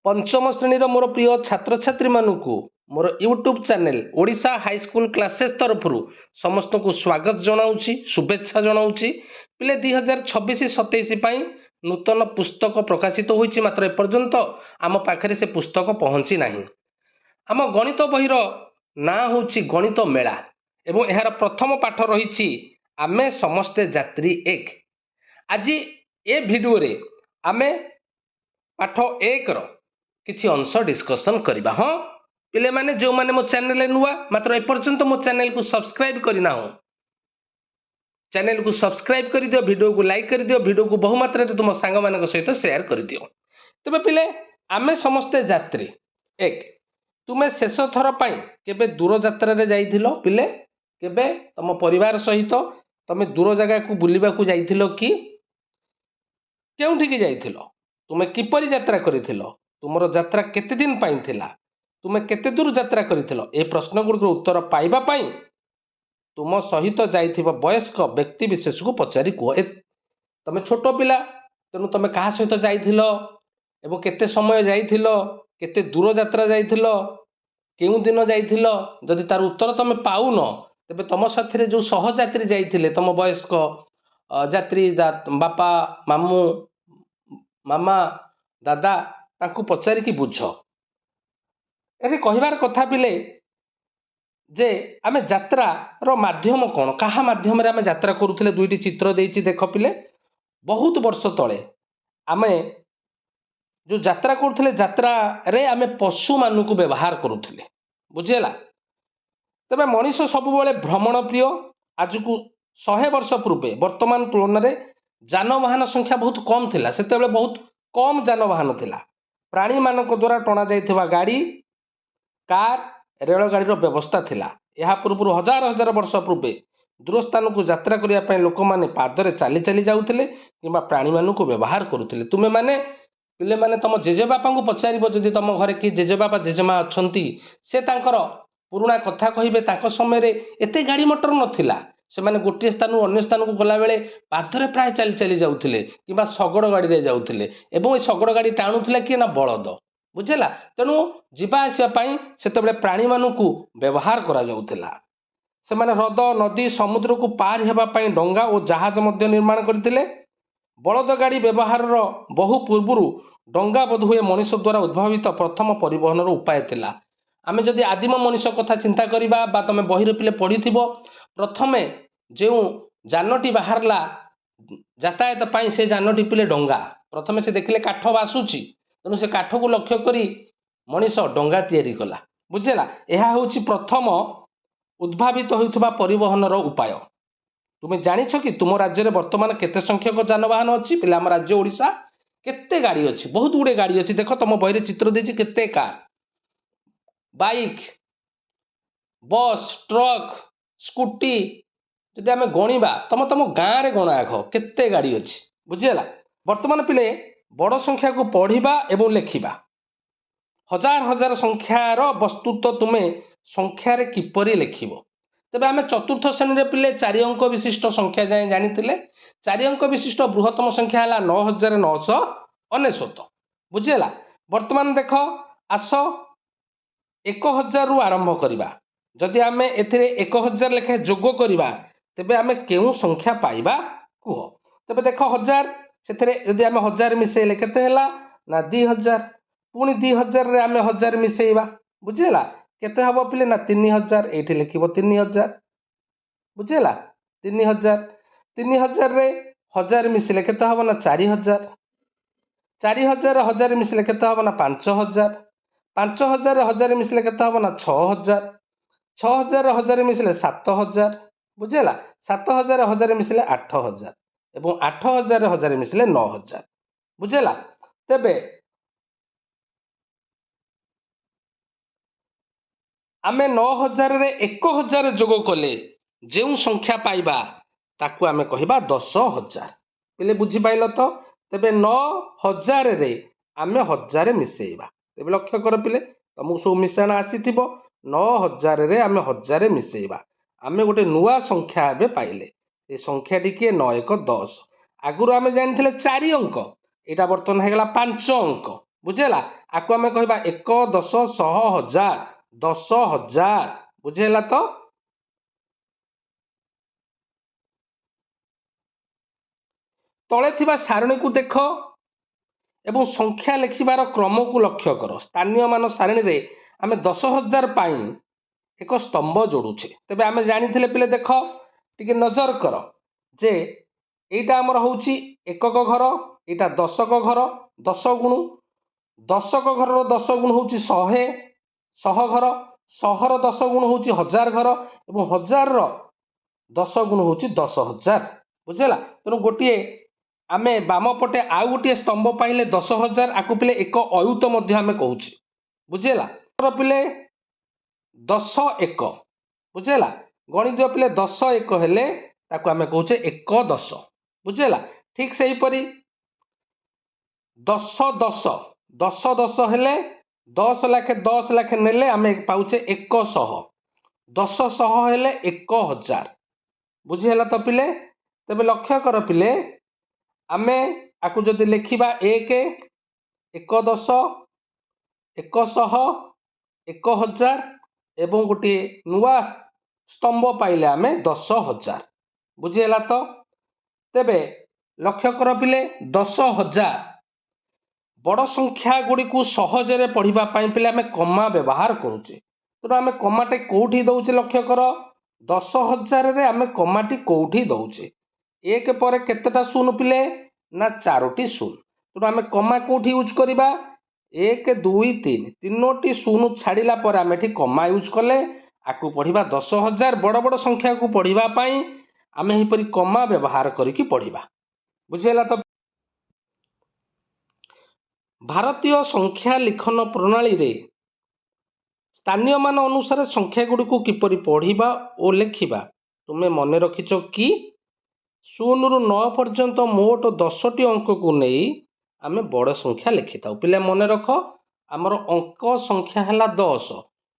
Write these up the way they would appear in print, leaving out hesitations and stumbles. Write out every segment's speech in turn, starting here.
पंचम श्रेणी मोर प्रिय छात्र छात्री मानक मोर YouTube channel Odisha high school classes तरफ समस्त को स्वागत जनाऊँगी शुभेच्छा जनाऊँगी पिले 2026-27 नूतन पुस्तक प्रकाशित होईछि मात्र एपर्यंत आम पाखरे से पुस्तक पहुँची नाही। आम गणित बहीर ना होछि गणित मेला एवं यार प्रथम पाठ रही आमे समस्ते यात्री एक। आज ए भिडियो रे आमे पाठ एक किछि अंश डिस्कशन करिबा। हाँ पिले माने जो माने मो चैनल नुआ मात्र एपर्यंत मो चैनल को सब्सक्राइब करना हो चैनल को सब्सक्राइब कर दियो, वीडियो को लाइक कर दियो, वीडियो को बहु मात्रा रे तुम सांग मानक सहित शेयर कर दियो। तबे पिले आमे समस्ते यात्री एक तुमे शेष थर पाई केबे दूर यात्रा रे जाइथिलो पिले केबे तम परिवार सहित तमे दूर जगह को बुलिबा को जाइथिलो कि केउठी की जाइथिलो तुमे किपरि यात्रा करिथिलो तुमरो यात्रा केते दिन पाई थिला तुमे केते दूर यात्रा करिथिलो ए प्रश्न गुडको उत्तर पाइबा पाई तुम सहित जाइथिबा वयस्क व्यक्ति विशेष को पचारि कुह तमे छोट पिला तेणु तमे कहा सहित जाइथिलो एवं केते समय जाइथिलो केते दूर यात्रा जाइथिलो केउ दिन जाइथिलो जदि तार उत्तर तमे पाउन तेबे तम साथी जो सहयात्री जाइथिले तम वयस्क यात्री बापा मामू मामा दादा तांकु पचारिकी बुझ एरे कहिबार कथा पिले जे आमे यात्रा रो माध्यम कौन कहा माध्यम रे आमे यात्रा करूथिले दुईटी चित्र देइछि देख पिले बहुत वर्ष तले आमे जो यात्रा करूथिले यात्रा रे आमे पशु मानकु व्यवहार करूथिले बुझेला। तबे मनीष सबुबले भ्रमण प्रिय आज को 100 वर्ष पूर्वे वर्तमान तुलन रे जानवाहन संख्या बहुत कम थिला सेतेबेले बहुत कम जानवाहन थिला प्राणी मानक द्वारा टणा जाइथिबा गाड़ी कार रेलगाड़ी व्यवस्था थिला। यह पूर्व हजार हजार वर्ष पूर्वे दूर स्थान को यात्रा करने लोक मैंने पादरे चली चली जाऊे कि प्राणी मान को व्यवहार करुले। तुम्हें माने पिले माने तुम जेजेबापा को पचार जदि तुम घरे कि जेजेबापा जेजेमा अच्छा से पुराणा कथा कहे समय एते गाड़ी मोटर नाला से मैंने गोटे स्थान अन्य स्थान को गला बेले पादरे प्राय चली चली जाऊे कि शगड़ गाड़ी जाऊे और शगड़ गाड़ी टाणुला किए ना बलद बुझेला। तेणु जावासवाई से प्राणी मानक व्यवहार करा जाउथिला। से माने ह्रद नदी समुद्र को पार हेबापी डंगा और जहाज मध्य निर्माण करथिले। बलद गाड़ी व्यवहार बहु पूर्व डंगा बोध हुए मनीष द्वारा उद्भावित प्रथम परिवहन उपाय थिला। आमे जदि आदिम मनीष कथा चिंता करिबा बा तमे बहिर पिले पढ़िथिबो प्रथमे जो जानटी बाहरला यातायात पाई से जानटी पिले डंगा प्रथमे से देखिले काठ बासुची तेणु से काठ को लक्ष्य करी मनीष डंगा तैयारी कला बुझेला। यह हूँ प्रथम उद्भावित होता परिवहन उपाय। तुम्हें जानिछ कि तुम राज्य में वर्तमान केते संख्यक जानवाहन अच्छी पिला आम राज्य ओडिशा केते गाड़ी अच्छी बहुत गुड़े गाड़ी अच्छी देख तुम बही चित्र देछि केते car bike bus truck scooty जदि आम गणिबा तुम तुम गाँव में गणा आख केते गाड़ी अच्छी बुझेला। वर्तमान पिले बड़ संख्या को पढ़िबा एवं लेखिबा हजार हजार संख्यार वस्तु तो तुम्हें संख्यार किपरि लेखिबो। तेबे आमे चतुर्थ श्रेणी रे पिले 4 अंक विशिष्ट संख्या जाए जानिथिले 4 अंक विशिष्ट बृहत्तम संख्या है 9999 बुझेला। वर्तमान देख आस 1000 रु आरंभ करिबा जदि आमे एथिरे 1000 लेखे जोग करिबा तेबे आमे केउ संख्या पाइबा कुह। तेबे देख 1000 से यदि आम 1000 मिसेले केते हला ना 2000 पुणी 2000 रे आम 1000 मिसेइबा बुझेला केते हबो पिले ना 3000 एठी लिखिबो 3000 बुझेला 3000 3000 रे 1000 मिसेले केते हबो ना 4000 4000 रे 1000 मिसेले केते हबो ना 5000 5000 रे 1000 मिसेले केते हबो ना 6000 6000 रे 1000 मिसेले 7000 बुझेला 7000 रे 1000 मिसेले 8000 एवं 8000 1000 मिसले 9000 बुझेला। तेबे आमे 9000 रे 1000 जोग कले जो संख्या पाइबा ताकू आमे कहिबा 10000 पिले बुझी पाइल तो। तेबे 9000 रे आमे 1000 मिसेइबा तेबे लक्ष्य कर पिले तुमको सब मिश्रण आसीथिबो 9000 रे आमे 1000 मिसेइबा आमे गोटे नुआ संख्या एबे पाइले ए संख्या टिके 9 1 10 आगुरु आमे जानिथिले 4 अंक एटा वर्तमान हेगला 5 अंक बुझेला आकु आमे कहबा 1 10 100 1000 10,000 बुझेला तो तले थिबा सारणी को देख एवं संख्या लिखिबार क्रम को लक्ष्य कर स्थानीय मान सारणी रे आमे 10,000 पाई एक स्तंभ जोड़ुछे तेबे आमे जानिथिले पिले देख टिके नजर कर जे एटा हमर होउची एकक घर एटा दशक घर 10 गुण दशक घर 10 गुण होउची 100 घर 100 10 गुण होउची 1000 घर एवं 1000 10 गुण होउची 10,000 बुझेला तेणु गोटे आमे बाम पटे आउ गोटे स्तंभ पाइले 10,000 आकु पिले एक अयुत मध्य आमे कहूची बुझेला पिले 10 1 बुझेला गणित पिले 10 1 हेले ताकु आमे कहूचे 1 10 बुझेला ठीक सही परी 10 10 10 10 हेले 10 लाख नेले आमे पाउचे 100 10 हेले 1000 बुझेला तो पिले तबे लक्ष्य कर पिले आमे आकु जदि लिखिबा 1 1 10 100 1000 एवं गोटे नुआ स्तंभ पाइले आमे 10,000 बुझेला तो तेबे लक्ष्य कर पिले 10,000 बड़ संख्या गुड़ी को सहजरे पढ़िबा पाई पिले आमे कमा व्यवहार करूचे तो आमे कमाटे कोठी दउचे लक्ष्य कर 10,000 रे आमे कमाटी कोठी दउचे एक पर केतेटा शून्य पिले ना 4टी शून्य तो आमे कमा कोठी यूज करिबा 1 2 3 तीनोटी शून्य छाड़िला पर आमे ठी कमा यूज कले आकु पढ़िबा 10,000 बड़ बड़ संख्या को पढ़िबा पाई आमे ही परी कमा व्यवहार करिकी पढ़िबा बुझेला तो भारतीय संख्या लिखन प्रणाली रे स्थानीय मान अनुसार संख्या गुड़ी को किपरि पढ़िबा और लिखिबा तुमे मन रखिछ कि 0 रु 9 पर्यंत मोट 10टी अंक को नहीं आमे बड़ संख्या लिखि थाउ पिले मन रख आमर अंक संख्या हला 10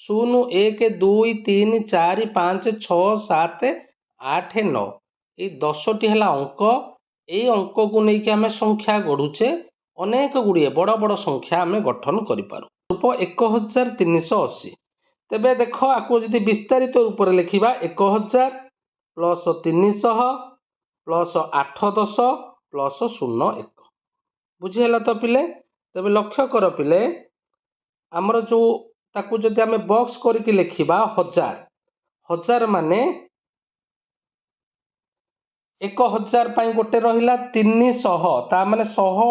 0 1 2 3 4 5 6 7 8 9 ये 10टी हला अंक ए अंक को नहीं कि आमे संख्या गढ़ुचे अनेक गुड़िए बड़ बड़ संख्या आमे गठन करि पारू रूप 1380 तेबे देख आकु जदि विस्तारित रूप रे लिखिबा 1000 प्लस 300 प्लस 8 10 प्लस 0 1 बुझीला तो पिले तेबे लक्ष्य कर पिले आमर जो ताकू जदि आमे बॉक्स करके लिखिबा 1000 माने 1000 पाई गोटे रहिला 300 ता माने 100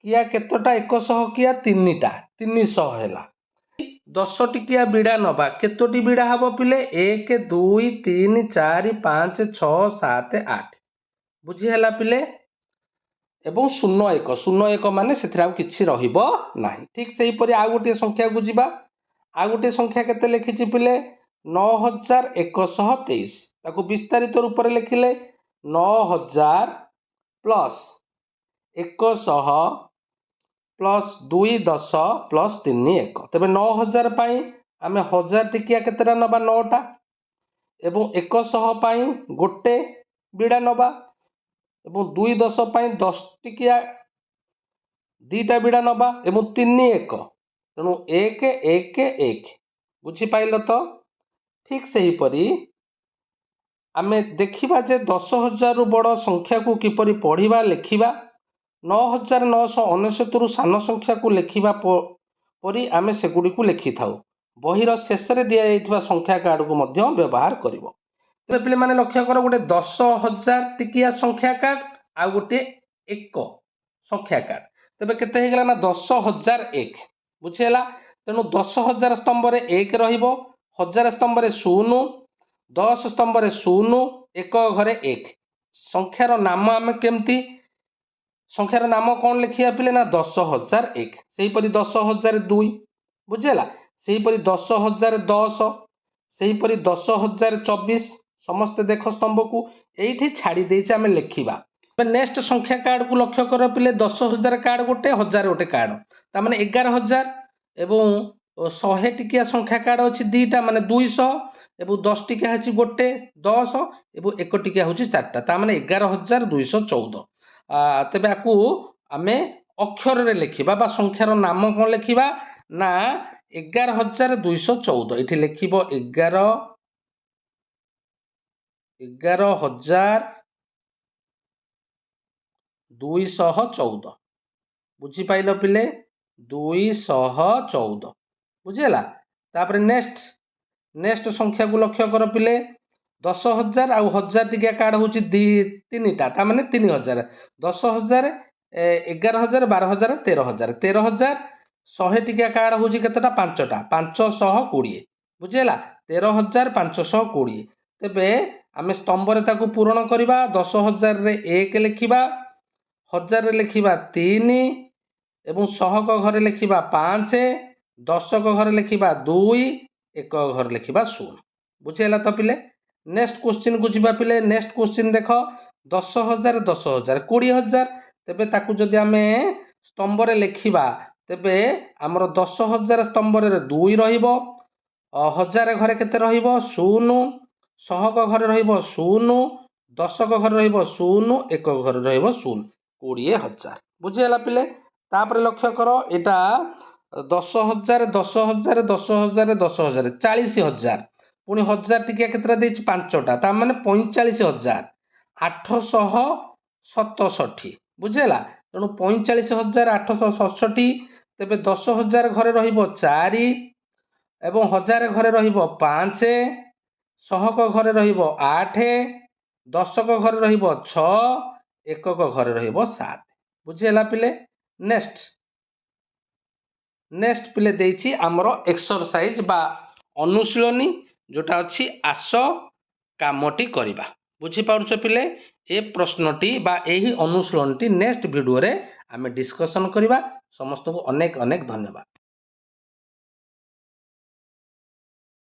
किया केतोटा 100 किया 3टा 300 हैला 10 टिकिया बिड़ा नबा केतोटी बिड़ा हबो पिले 1 2 3 4 5 6 7 8 बुझी हैला पिले एवं 0 1 माने सेथरा किछि रहिबो नाही ठीक सेही परि आ गोटे संख्या को जिबा आ गोटे संख्या केते लिखिछि पिले 9123 ताको विस्तारित रूप रे लिखिले 9000 प्लस 100 प्लस 2 10 प्लस 3 1 तबे 9000 पाई आमे 1000 टिकिया केतेटा नबा 9टा एवं 100 पाई गोटे बिड़ा नबा एवं 2 10 पाई 10 टिकिया दीटा बिड़ा नबा एवं 3 1 तेणु 1 1 1 बुझी पाइल तो ठीक सही परी आमे देखिबा जे 10,000 रु बड़ संख्या को किपरि पढ़िबा लिखिबा 9,999 रु सान संख्या को लिखिबा परी आमे सेगुडी को लिखि थाउ बहिर शेष रे दिया जाइथिबा संख्या कार्ड को मध्य व्यवहार करिवो तबे पिले माने लक्ष्य कर गोटे 10,000 टिकिया संख्या कार्ड आ गोटे 1 संख्या कार्ड तबे केते हे गेला ना 10,001 बुझेला तेणु 10,000 स्तंभ रे 1 रहिबो 1000 स्तंभ रे 0 10 स्तंभ रे 0 1 घरे 1 संख्यार नाम आमे केमती संख्यार नाम कौन लिखिया पिले ना 10,001 सेही परी 10,002 बुझेला सेही परी 10,010 सेही परी 10,024 समस्त देख स्तंभ को एठी छाड़ी देइछ आमे लिखिबा नेक्स्ट संख्या कार्ड को लक्ष्य कर पिले 10,000 कार्ड गोटे 1000 गोटे कार्ड ता माने 11,000 एवं 100 टिकिया संख्या कार्ड अछि दीटा माने 200 एवं 10 टिकिया अछि गोटे 10 एवं 1 टिकिया होछि 4टा ता माने 11,214 तेबे आकु आमे ଅକ୍ଷରରେ ଲେଖିବା ବା ସଂଖ୍ୟାର ନାମ କ'ଣ ଲେଖିବା ନା 11,214 ଏଠି ଲେଖିବ 11,214 ବୁଝିପାଇଲ ପିଲେ 214 ବୁଝିହେଲା। ତାପରେ ନେକ୍ସଟ ସଂଖ୍ୟାକୁ ଲକ୍ଷ୍ୟ କର ପିଲେ 10,000 ଆଉ 1000 টিକିଆ କାର୍ଡ଼ ହେଉଛି ତିନିଟା ତା ମାନେ 3,000 10,000 11,000 12,000 13,000 13,000 100 টিକିଆ କାର୍ଡ଼ ହେଉଛି କେତେଟା ପାଞ୍ଚଟା 520 ବୁଝିହେଲା 13,520 ତେବେ ଆମେ ସ୍ତମ୍ଭରେ ତାକୁ ପୂରଣ କରିବା 10,000ରେ 1 ଲେଖିବା 1000ରେ ଲେଖିବା 3 ଏବଂ 100କ ଘରେ ଲେଖିବା 5 10କ ଘରେ ଲେଖିବା 2 1 ଘରେ ଲେଖିବା 0 ବୁଝିହେଲା ତ ପିଲେ। ନେକ୍ସଟ କ୍ୱେଶ୍ଚିନ୍କୁ ଯିବା ପିଲେ ନେକ୍ସଟ କ୍ୱେଶ୍ଚିନ୍ ଦେଖ 10,000 10,000 20,000 ତେବେ ତାକୁ ଯଦି ଆମେ ସ୍ତମ୍ଭରେ ଲେଖିବା ତେବେ ଆମର 10,000 ସ୍ତମ୍ଭରେ 2 ରହିବ 1000 ଘରେ କେତେ ରହିବ 0 100କ ଘରେ ରହିବ 0 10କ ଘରେ ରହିବ 0 1 ଘରେ ରହିବ 0 20,000 ବୁଝିହେଲା ପିଲେ। ତାପରେ ଲକ୍ଷ୍ୟ କର ଏଇଟା 10,000 10,000 10,000 10,000 40,000 ପୁଣି 1000 টিକିଆ କେତେଟା ଦେଇଛି ପାଞ୍ଚଟା ତା ମାନେ 45,867 ବୁଝିହେଲା। ତେଣୁ 45,867 ତେବେ 10,000 ଘରେ ରହିବ 4 ଏବଂ 1000 ଘରେ ରହିବ 5 100କ ଘରେ ରହିବ 8 10କ ଘରେ ରହିବ 6 1କ ଘରେ ରହିବ 7 ବୁଝିହେଲା ପିଲେ। ନେକ୍ସଟ ପିଲେ ଦେଇଛି ଆମର ଏକ୍ସରସାଇଜ ବା ଅନୁଶୀଳନୀ ଯୋଉଟା ଅଛି ଆସ କାମଟି କରିବା ବୁଝିପାରୁଛ ପିଲେ। ଏ ପ୍ରଶ୍ନଟି ବା ଏହି ଅନୁଶୀଳନଟି ନେକ୍ସଟ ଭିଡ଼ିଓରେ ଆମେ ଡିସ୍କସନ୍ କରିବା। ସମସ୍ତଙ୍କୁ ଅନେକ ଅନେକ ଧନ୍ୟବାଦ।